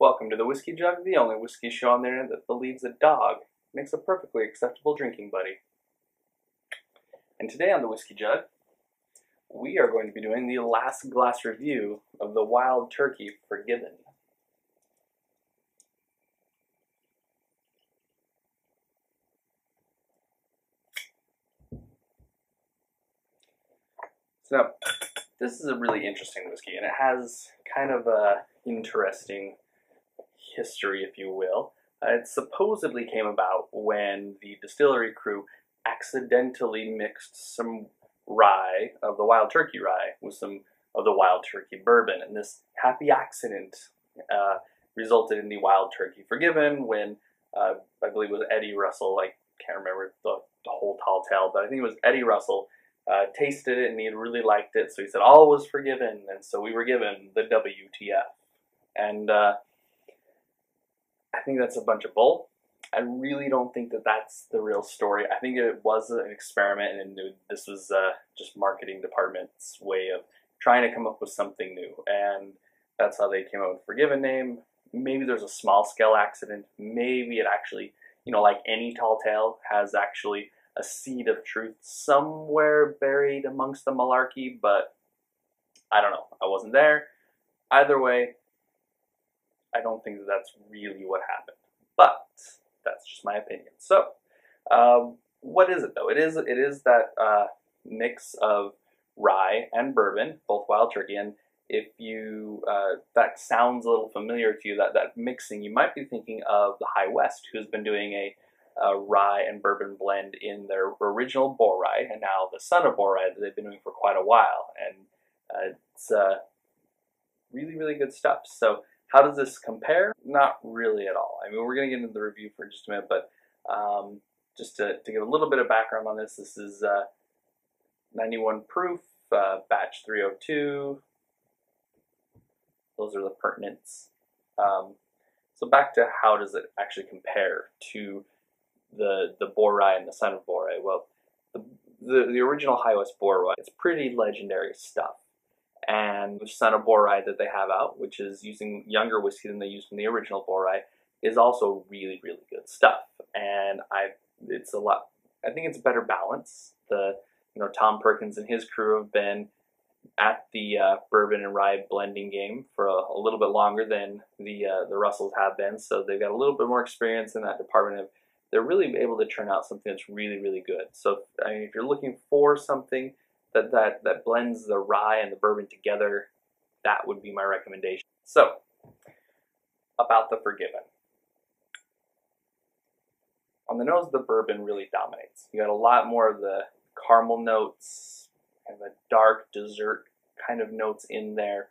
Welcome to the Whiskey Jug, the only whiskey show on the internet that believes a dog makes a perfectly acceptable drinking buddy. And today on the Whiskey Jug, we are going to be doing the last glass review of the Wild Turkey Forgiven. So, this is a really interesting whiskey, and it has kind of a interesting history, if you will. It supposedly came about when the distillery crew accidentally mixed some rye, of the Wild Turkey rye, with some of the Wild Turkey bourbon, and this happy accident resulted in the Wild Turkey Forgiven when, I believe it was Eddie Russell, I can't remember the whole tall tale, but I think it was Eddie Russell, tasted it and he really liked it, so he said all was forgiven, and so we were given the WTF. And I think that's a bunch of bull. I really don't think that that's the real story. I think it was an experiment, and this was just marketing department's way of trying to come up with something new, and that's how they came up with the Forgiven name. Maybe there's a small scale accident. Maybe it actually, like any tall tale, has actually a seed of truth somewhere buried amongst the malarkey, but I don't know. I wasn't there. Either way, I don't think that that's really what happened, but that's just my opinion. So, what is it though? It is that mix of rye and bourbon, both Wild Turkey. And if you that sounds a little familiar to you, that mixing, you might be thinking of the High West, who's been doing a rye and bourbon blend in their original Boar Rye, and now the Son of Boar Rye that they've been doing for quite a while, and it's really, really good stuff. So how does this compare? Not really at all. I mean, we're going to get into the review for just a minute, but just to give a little bit of background on this, this is 91 proof, batch 302. Those are the pertinents. So back to how does it actually compare to the Boar Rye and the Son of Boar Rye. Well, the original High West Boar Rye, it's pretty legendary stuff. And the Son of Boar Rye that they have out, which is using younger whiskey than they used in the original Boar Rye, is also really, really good stuff. And I think it's a better balance. Tom Perkins and his crew have been at the bourbon and rye blending game for a little bit longer than the Russells have been, so they've got a little bit more experience in that department. They're really able to turn out something that's really, really good. So, I mean, if you're looking for something that blends the rye and the bourbon together, that would be my recommendation. So, about the Forgiven. On the nose, the bourbon really dominates. You got a lot more of the caramel notes, kind of a dark dessert kind of notes in there.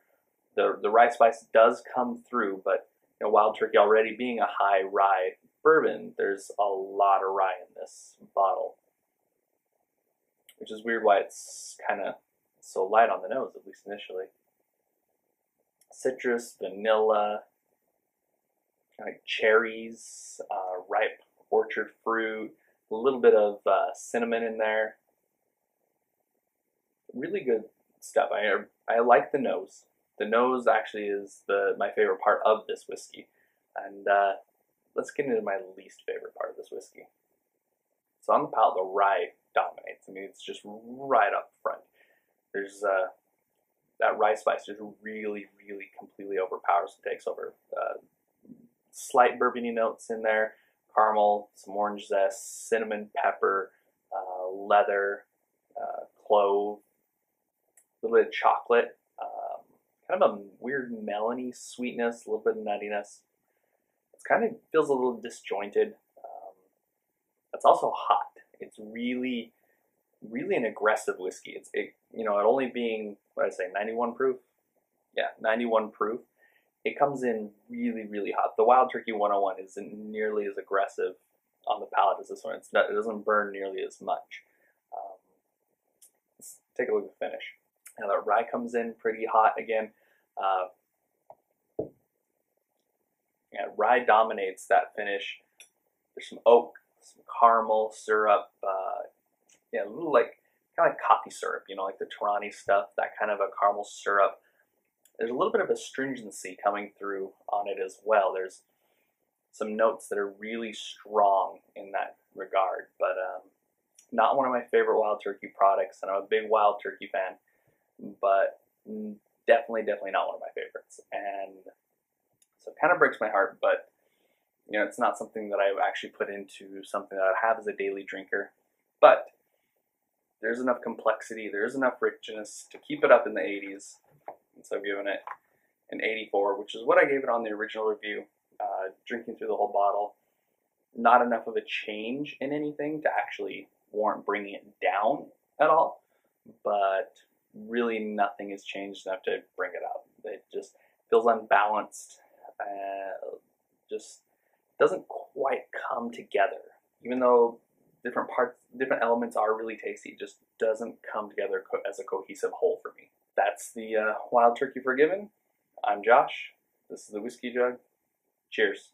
The rye spice does come through, but Wild Turkey already being a high rye bourbon, there's a lot of rye in this bottle, which is weird why it's kind of so light on the nose, at least initially. Citrus, vanilla, kind of cherries, ripe orchard fruit, a little bit of cinnamon in there. Really good stuff. I like the nose. The nose actually is my favorite part of this whiskey. And let's get into my least favorite part of this whiskey. So on the palate, the rye dominates. I mean, it's just right up front. There's that rye spice just really, really completely overpowers and takes over. Slight bourbony notes in there, caramel, some orange zest, cinnamon, pepper, leather, clove, a little bit of chocolate, kind of a weird melony sweetness, a little bit of nuttiness. It kind of feels a little disjointed. It's also hot. It's really, really an aggressive whiskey. It only being, 91 proof? Yeah, 91 proof. It comes in really, really hot. The Wild Turkey 101 isn't nearly as aggressive on the palate as this one. It doesn't burn nearly as much. Let's take a look at the finish. Now the rye comes in pretty hot again. Rye dominates that finish. There's some oak, some caramel syrup, a little kind of like coffee syrup, like the Torani stuff, that kind of a caramel syrup. there's a little bit of astringency coming through on it as well. There's some notes that are really strong in that regard, but not one of my favorite Wild Turkey products, and I'm a big Wild Turkey fan, but definitely not one of my favorites. And so it kind of breaks my heart, but you know, it's not something that I've actually put into something that I have as a daily drinker. But there's enough complexity, there's enough richness to keep it up in the 80s. And so I've given it an 84, which is what I gave it on the original review. Drinking through the whole bottle, not enough of a change in anything to actually warrant bringing it down at all, but really nothing has changed enough to bring it up. It just feels unbalanced, just doesn't quite come together. Even though different elements are really tasty, it just doesn't come together as a cohesive whole for me. That's the Wild Turkey Forgiven. I'm Josh. This is the Whiskey Jug. Cheers.